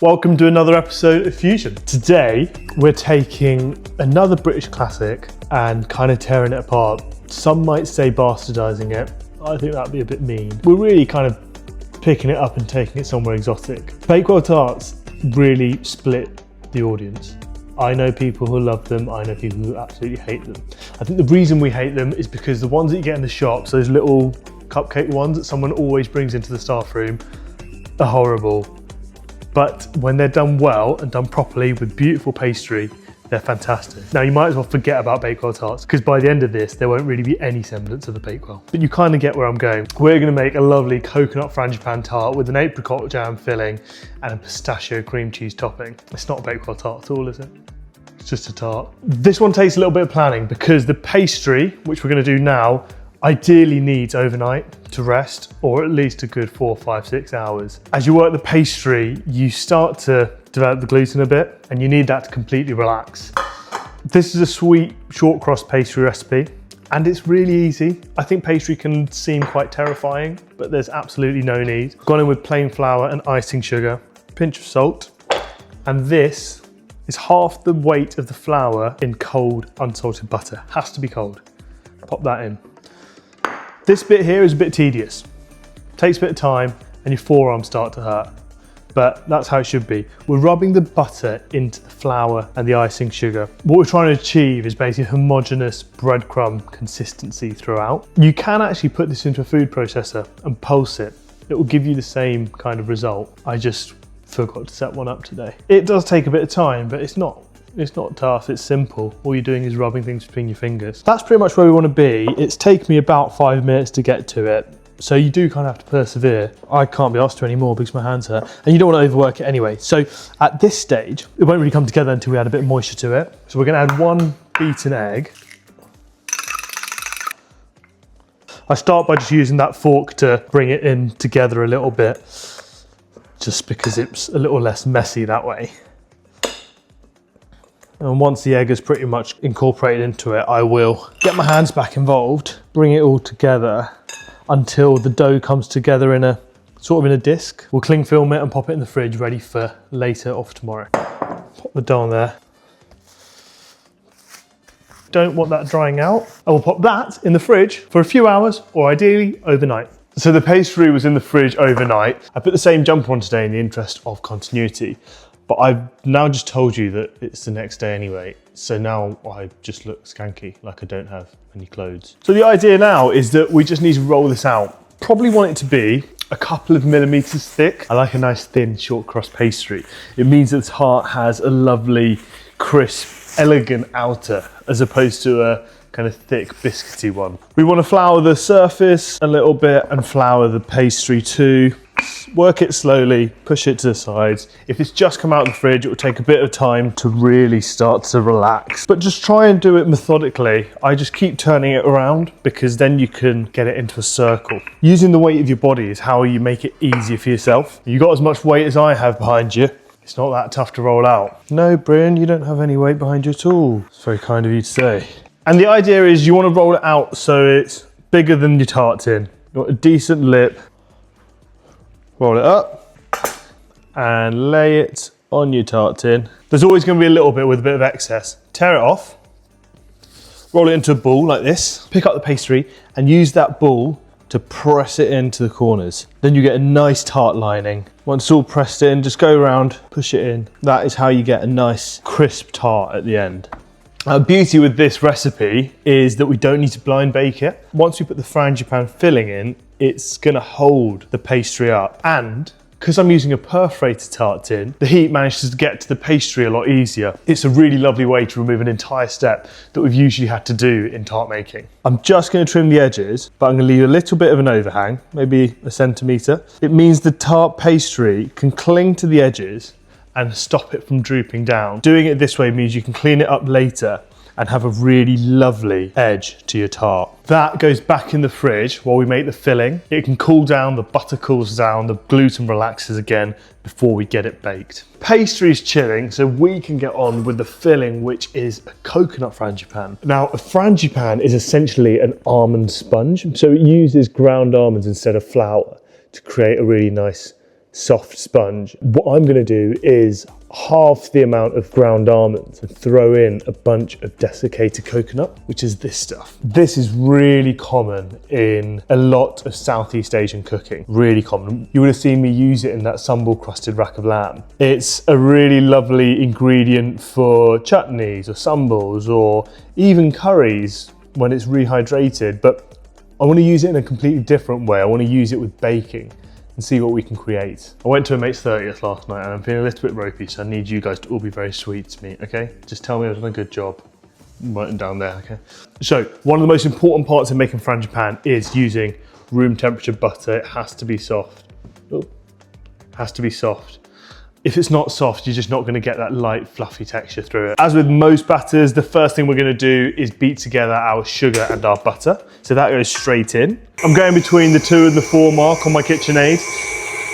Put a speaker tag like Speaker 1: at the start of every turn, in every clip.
Speaker 1: Welcome to another episode of Fusion. Today, we're taking another British classic and kind of tearing it apart. Some might say bastardizing it. I think that'd be a bit mean. We're really kind of picking it up and taking it somewhere exotic. Bakewell tarts really split the audience. I know people who love them, I know people who absolutely hate them. I think the reason we hate them is because the ones that you get in the shops, those little cupcake ones that someone always brings into the staff room, are horrible. But when they're done well and done properly with beautiful pastry, they're fantastic. Now you might as well forget about Bakewell tarts because by the end of this, there won't really be any semblance of a Bakewell. But you kind of get where I'm going. We're gonna make a lovely coconut frangipane tart with an apricot jam filling and a pistachio cream cheese topping. It's not a Bakewell tart at all, is it? It's just a tart. This one takes a little bit of planning because the pastry, which we're gonna do now, ideally needs overnight to rest, or at least a good 4, 5, 6 hours. As you work the pastry, you start to develop the gluten a bit, and you need that to completely relax. This is a sweet short crust pastry recipe, and it's really easy. I think pastry can seem quite terrifying, but there's absolutely no need. Gone in with plain flour and icing sugar, pinch of salt, and this is half the weight of the flour in cold unsalted butter. Has to be cold. Pop that in. This bit here is a bit tedious. Takes a bit of time and your forearms start to hurt, but that's how it should be. We're rubbing the butter into the flour and the icing sugar. What we're trying to achieve is basically homogeneous breadcrumb consistency throughout. You can actually put this into a food processor and pulse it. It will give you the same kind of result. I just forgot to set one up today. It does take a bit of time, but it's not tough, it's simple. All you're doing is rubbing things between your fingers. That's pretty much where we want to be. It's taken me about 5 minutes to get to it. So you do kind of have to persevere. I can't be asked to anymore because my hands hurt. And you don't want to overwork it anyway. So at this stage, it won't really come together until we add a bit of moisture to it. So we're going to add 1 beaten egg. I start by just using that fork to bring it in together a little bit, just because it's a little less messy that way. And once the egg is pretty much incorporated into it, I will get my hands back involved, bring it all together until the dough comes together in a sort of in a disc. We'll cling film it and pop it in the fridge ready for later or for tomorrow. Pop the dough on there. Don't want that drying out. I will pop that in the fridge for a few hours or ideally overnight. So the pastry was in the fridge overnight. I put the same jumper on today in the interest of continuity. But I've now just told you that it's the next day anyway. So now I just look skanky, like I don't have any clothes. So the idea now is that we just need to roll this out. Probably want it to be a couple of millimeters thick. I like a nice thin short crust pastry. It means that the tart has a lovely, crisp, elegant outer as opposed to a kind of thick biscuity one. We want to flour the surface a little bit and flour the pastry too. Work it slowly, push it to the sides. If it's just come out of the fridge, it will take a bit of time to really start to relax. But just try and do it methodically. I just keep turning it around because then you can get it into a circle. Using the weight of your body is how you make it easier for yourself. You got as much weight as I have behind you. It's not that tough to roll out. No, Bryn, you don't have any weight behind you at all. It's very kind of you to say. And the idea is you want to roll it out so it's bigger than your tart tin. You want a decent lip. Roll it up and lay it on your tart tin. There's always going to be a little bit with a bit of excess. Tear it off, roll it into a ball like this, pick up the pastry and use that ball to press it into the corners. Then you get a nice tart lining. Once it's all pressed in, just go around, push it in. That is how you get a nice crisp tart at the end. The beauty with this recipe is that we don't need to blind bake it. Once we put the frangipane filling in, it's gonna hold the pastry up. And because I'm using a perforated tart tin, the heat manages to get to the pastry a lot easier. It's a really lovely way to remove an entire step that we've usually had to do in tart making. I'm just gonna trim the edges, but I'm gonna leave a little bit of an overhang, maybe a centimetre. It means the tart pastry can cling to the edges and stop it from drooping down. Doing it this way means you can clean it up later and have a really lovely edge to your tart. That goes back in the fridge while we make the filling. It can cool down, the butter cools down, the gluten relaxes again before we get it baked. Pastry is chilling, so we can get on with the filling, which is a coconut frangipane. Now, a frangipane is essentially an almond sponge, so it uses ground almonds instead of flour to create a really nice soft sponge. What I'm gonna do is half the amount of ground almonds and throw in a bunch of desiccated coconut, which is this stuff. This is really common in a lot of Southeast Asian cooking, really common. You would have seen me use it in that sambal crusted rack of lamb. It's a really lovely ingredient for chutneys or sambals or even curries when it's rehydrated, but I want to use it in a completely different way. I want to use it with baking and see what we can create. I went to a mate's 30th last night and I'm feeling a little bit ropey, so I need you guys to all be very sweet to me, okay? Just tell me I've done a good job. I'm writing down there, okay? So, one of the most important parts in making frangipane is using room temperature butter. It has to be soft. Oh, has to be soft. If it's not soft, you're just not gonna get that light, fluffy texture through it. As with most batters, the first thing we're gonna do is beat together our sugar and our butter. So that goes straight in. I'm going between the 2 and the 4 mark on my KitchenAid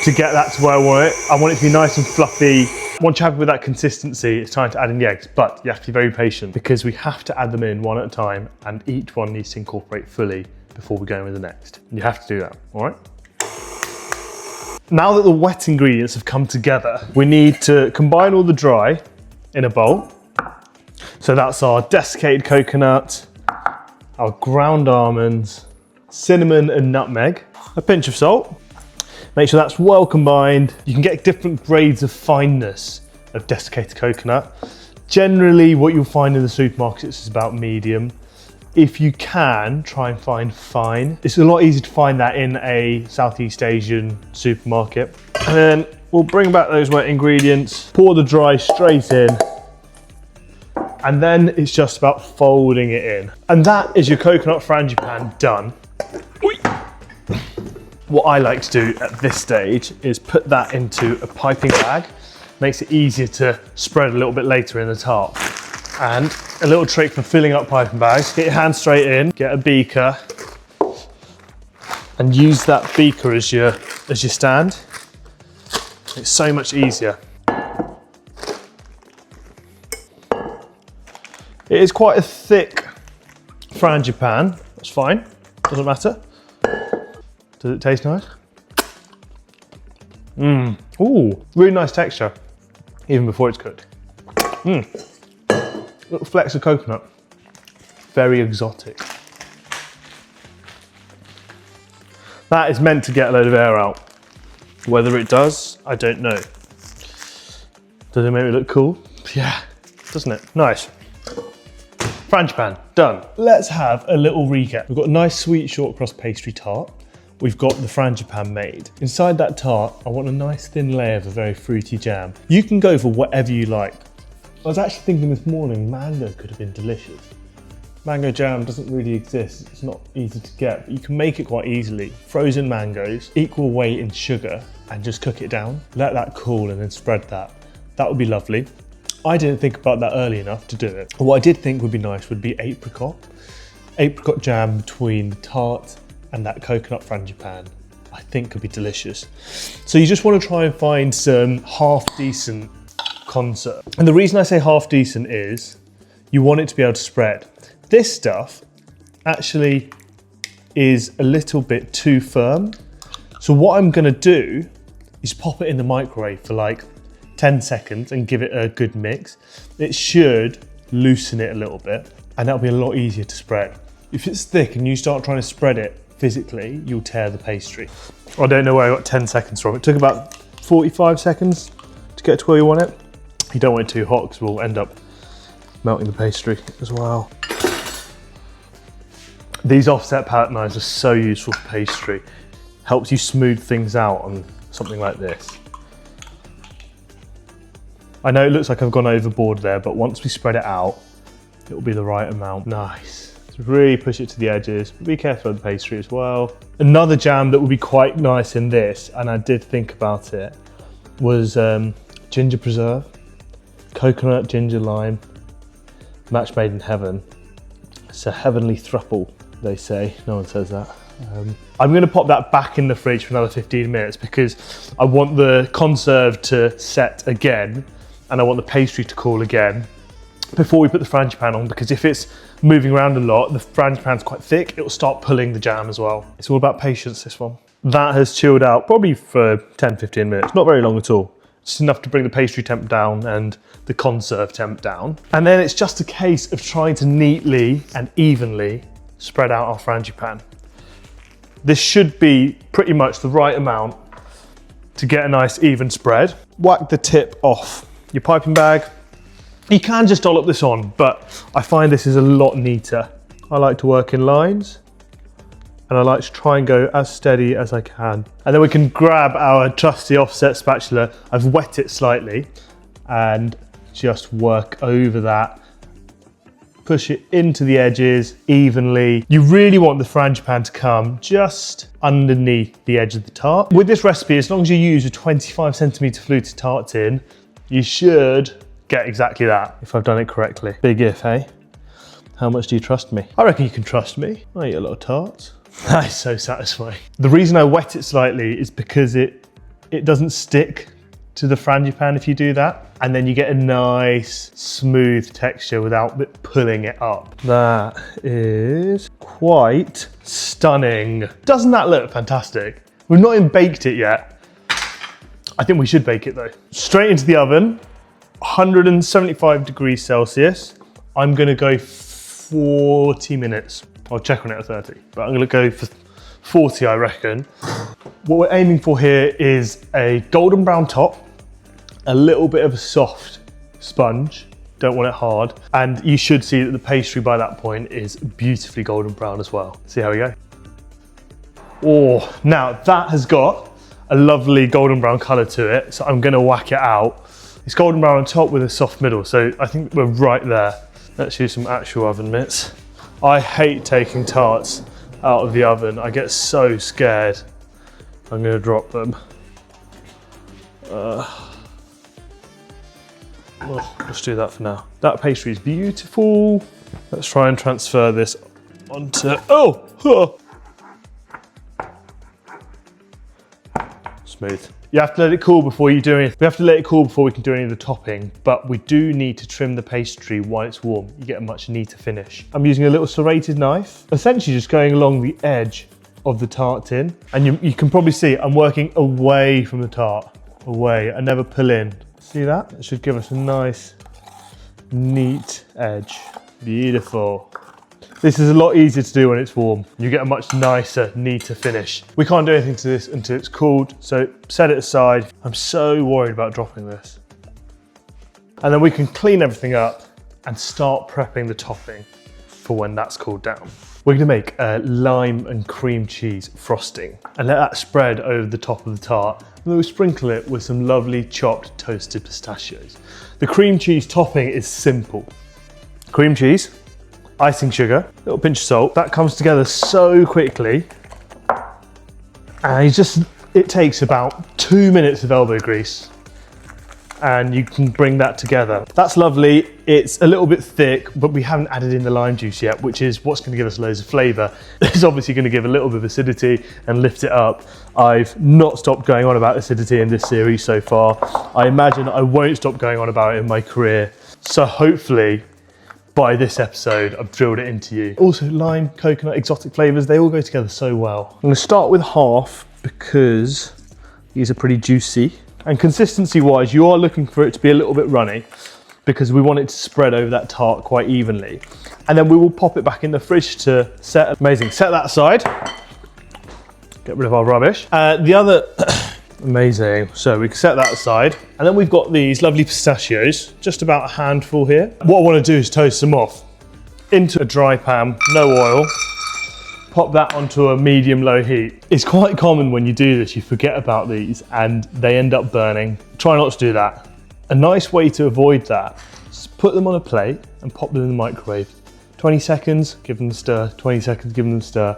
Speaker 1: to get that to where I want it. I want it to be nice and fluffy. Once you're happy with that consistency, it's time to add in the eggs, but you have to be very patient because we have to add them in one at a time and each one needs to incorporate fully before we go in with the next. You have to do that, all right? Now that the wet ingredients have come together, we need to combine all the dry in a bowl. So that's our desiccated coconut, our ground almonds, cinnamon and nutmeg, a pinch of salt. Make sure that's well combined. You can get different grades of fineness of desiccated coconut. Generally, what you'll find in the supermarkets is about medium. If you can, try and find fine. It's a lot easier to find that in a Southeast Asian supermarket. And then we'll bring back those wet ingredients, pour the dry straight in, and then it's just about folding it in. And that is your coconut frangipane done. What I like to do at this stage is put that into a piping bag. Makes it easier to spread a little bit later in the tart. And a little trick for filling up piping bags, get your hand straight in, get a beaker, and use that beaker as your stand. It's so much easier. It is quite a thick frangipane, that's fine, doesn't matter. Does it taste nice? Ooh, really nice texture, even before it's cooked. Little flecks of coconut, very exotic. That is meant to get a load of air out. Whether it does, I don't know. Does it make me look cool? Yeah, doesn't it? Nice. Frangipane, done. Let's have a little recap. We've got a nice sweet short crust pastry tart. We've got the frangipane made. Inside that tart, I want a nice thin layer of a very fruity jam. You can go for whatever you like. I was actually thinking this morning, mango could have been delicious. Mango jam doesn't really exist. It's not easy to get, but you can make it quite easily. Frozen mangoes, equal weight in sugar, and just cook it down. Let that cool and then spread that. That would be lovely. I didn't think about that early enough to do it. What I did think would be nice would be apricot. Apricot jam between the tart and that coconut frangipane, I think could be delicious. So you just want to try and find some half decent conserve. And the reason I say half decent is you want it to be able to spread. This stuff actually is a little bit too firm. So what I'm gonna do is pop it in the microwave for like 10 seconds and give it a good mix. It should loosen it a little bit and that'll be a lot easier to spread. If it's thick and you start trying to spread it physically, you'll tear the pastry. I don't know where I got 10 seconds from. It took about 45 seconds to get to where you want it. You don't want it too hot because we'll end up melting the pastry as well. These offset palette knives are so useful for pastry. Helps you smooth things out on something like this. I know it looks like I've gone overboard there, but once we spread it out, it will be the right amount. Nice. So really push it to the edges. Be careful of the pastry as well. Another jam that would be quite nice in this, and I did think about it, was ginger preserve. Coconut, ginger, lime, match made in heaven. It's a heavenly throuple, they say. No one says that. I'm gonna pop that back in the fridge for another 15 minutes because I want the conserve to set again and I want the pastry to cool again before we put the frangipane on, because if it's moving around a lot, the frangipane's quite thick, it'll start pulling the jam as well. It's all about patience, this one. That has chilled out probably for 10-15 minutes, not very long at all. Just enough to bring the pastry temp down and the conserve temp down. And then it's just a case of trying to neatly and evenly spread out our frangipane. This should be pretty much the right amount to get a nice even spread. Whack the tip off your piping bag. You can just dollop this on, but I find this is a lot neater. I like to work in lines, and I like to try and go as steady as I can. And then we can grab our trusty offset spatula. I've wet it slightly and just work over that. Push it into the edges evenly. You really want the frangipane to come just underneath the edge of the tart. With this recipe, as long as you use a 25cm fluted tart tin, you should get exactly that, if I've done it correctly. Big if, eh? How much do you trust me? I reckon you can trust me. I eat a lot of tarts. That is so satisfying. The reason I wet it slightly is because it doesn't stick to the frangipane if you do that. And then you get a nice smooth texture without pulling it up. That is quite stunning. Doesn't that look fantastic? We've not even baked it yet. I think we should bake it though. Straight into the oven, 175 degrees Celsius. I'm gonna go 40 minutes. I'll check on it at 30, but I'm gonna go for 40, I reckon. What we're aiming for here is a golden brown top, a little bit of a soft sponge, don't want it hard, and you should see that the pastry by that point is beautifully golden brown as well. See how we go? Oh, now that has got a lovely golden brown color to it, so I'm gonna whack it out. It's golden brown on top with a soft middle, so I think we're right there. Let's use some actual oven mitts. I hate taking tarts out of the oven. I get so scared. I'm gonna drop them. Well, let's do that for now. That pastry is beautiful. Let's try and transfer this onto, smooth. You have to let it cool before you do anything. We have to let it cool before we can do any of the topping, but we do need to trim the pastry while it's warm. You get a much neater finish. I'm using a little serrated knife, essentially just going along the edge of the tart tin. And you can probably see I'm working away from the tart, away. I never pull in. See that? It should give us a nice, neat edge. Beautiful. This is a lot easier to do when it's warm. You get a much nicer, neater finish. We can't do anything to this until it's cooled, so set it aside. I'm so worried about dropping this. And then we can clean everything up and start prepping the topping for when that's cooled down. We're gonna make a lime and cream cheese frosting and let that spread over the top of the tart. And then we'll sprinkle it with some lovely chopped toasted pistachios. The cream cheese topping is simple. Cream cheese, icing sugar, a little pinch of salt. That comes together so quickly. And it takes about 2 minutes of elbow grease and you can bring that together. That's lovely. It's a little bit thick, but we haven't added in the lime juice yet, which is what's gonna give us loads of flavor. It's obviously gonna give a little bit of acidity and lift it up. I've not stopped going on about acidity in this series so far. I imagine I won't stop going on about it in my career. So hopefully, by this episode, I've drilled it into you. Also lime, coconut, exotic flavors, they all go together so well. I'm gonna start with half because these are pretty juicy. And consistency wise, you are looking for it to be a little bit runny because we want it to spread over that tart quite evenly. And then we will pop it back in the fridge to set. Amazing, set that aside. Get rid of our rubbish. The other, amazing. So we can set that aside. And then we've got these lovely pistachios, just about a handful here. What I want to do is toast them off into a dry pan, no oil. Pop that onto a medium-low heat. It's quite common when you do this, you forget about these and they end up burning. Try not to do that. A nice way to avoid that is put them on a plate and pop them in the microwave. 20 seconds, give them a stir, 20 seconds, give them a stir.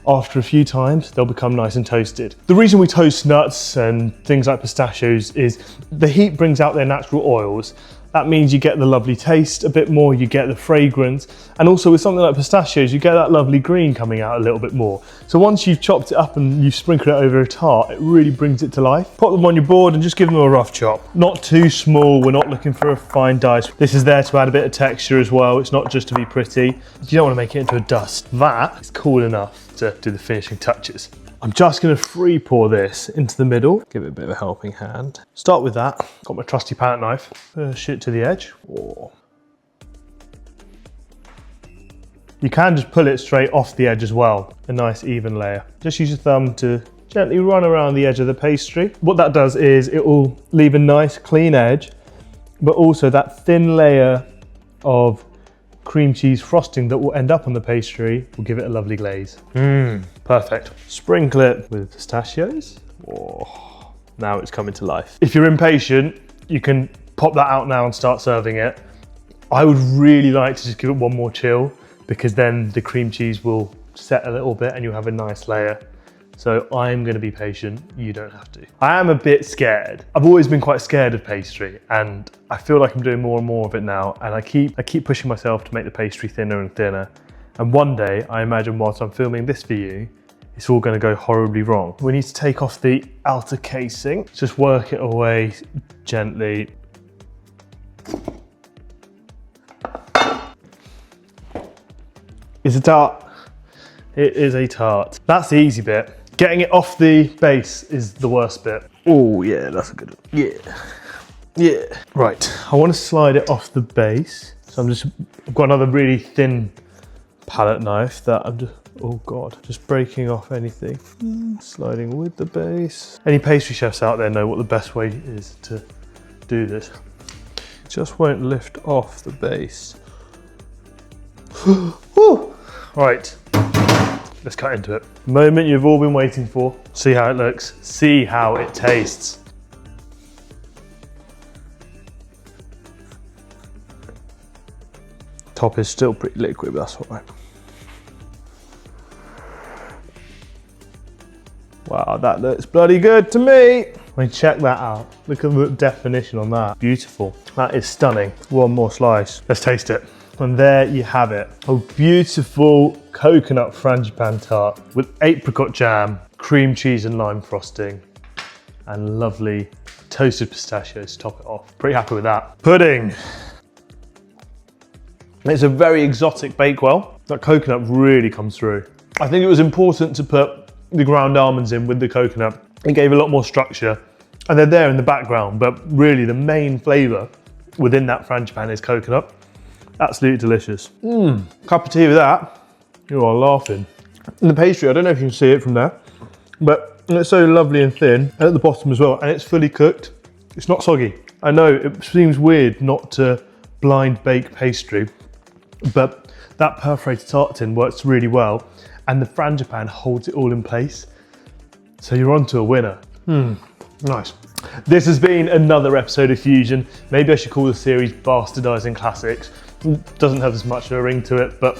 Speaker 1: After a few times, they'll become nice and toasted. The reason we toast nuts and things like pistachios is the heat brings out their natural oils. That means you get the lovely taste a bit more, you get the fragrance, and also with something like pistachios, you get that lovely green coming out a little bit more. So once you've chopped it up and you've sprinkled it over a tart, it really brings it to life. Pop them on your board and just give them a rough chop. Not too small, we're not looking for a fine dice. This is there to add a bit of texture as well, it's not just to be pretty. You don't want to make it into a dust. That is cool enough. to do the finishing touches. I'm just gonna free pour this into the middle, give it a bit of a helping hand. Start with that. Got my trusty palette knife. Push it to the edge. Oh. You can just pull it straight off the edge as well. A nice even layer. Just use your thumb to gently run around the edge of the pastry. What that does is it will leave a nice clean edge, but also that thin layer of cream cheese frosting that will end up on the pastry will give it a lovely glaze. Perfect. Sprinkle it with pistachios. Oh, now it's coming to life. If you're impatient, you can pop that out now and start serving it. I would really like to just give it one more chill, because then the cream cheese will set a little bit and you'll have a nice layer. So I'm gonna be patient, you don't have to. I am a bit scared. I've always been quite scared of pastry, and I feel like I'm doing more and more of it now, and I keep pushing myself to make the pastry thinner and thinner. And one day, I imagine whilst I'm filming this for you, it's all gonna go horribly wrong. We need to take off the outer casing. Just work it away gently. It's a tart. It is a tart. That's the easy bit. Getting it off the base is the worst bit. Oh yeah, that's a good one. Yeah. Yeah. Right, I want to slide it off the base. So I've got another really thin palette knife that I'm just, oh God, just breaking off anything. Sliding with the base. Any pastry chefs out there know what the best way is to do this. It just won't lift off the base. Woo! Right. Let's cut into it. Moment you've all been waiting for. See how it looks. See how it tastes. Top is still pretty liquid, but that's all right. Wow, that looks bloody good to me. I mean, check that out. Look at the definition on that. Beautiful. That is stunning. One more slice. Let's taste it. And there you have it. A beautiful coconut frangipane tart with apricot jam, cream cheese and lime frosting, and lovely toasted pistachios to top it off. Pretty happy with that. Pudding. It's a very exotic bakewell. That coconut really comes through. I think it was important to put the ground almonds in with the coconut. It gave a lot more structure, and they're there in the background, but really the main flavour within that frangipane is coconut. Absolutely delicious. Cup of tea with that, you are laughing. And the pastry, I don't know if you can see it from there, but it's so lovely and thin, and at the bottom as well, and it's fully cooked. It's not soggy. I know it seems weird not to blind bake pastry, but that perforated tart tin works really well, and the frangipane holds it all in place. So you're onto a winner. Nice. This has been another episode of Fusion. Maybe I should call the series Bastardizing Classics. Doesn't have as much of a ring to it, but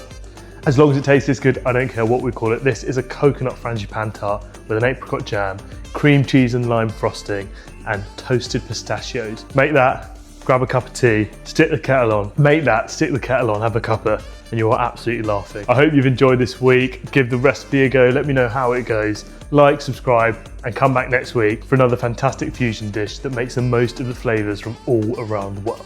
Speaker 1: as long as it tastes this good, I don't care what we call it. This is a coconut frangipane tart with an apricot jam, cream cheese and lime frosting, and toasted pistachios. Make that, grab a cup of tea, stick the kettle on. Make that, stick the kettle on, have a cuppa, and you are absolutely laughing. I hope you've enjoyed this week. Give the recipe a go, let me know how it goes. Like, subscribe, and come back next week for another fantastic fusion dish that makes the most of the flavours from all around the world.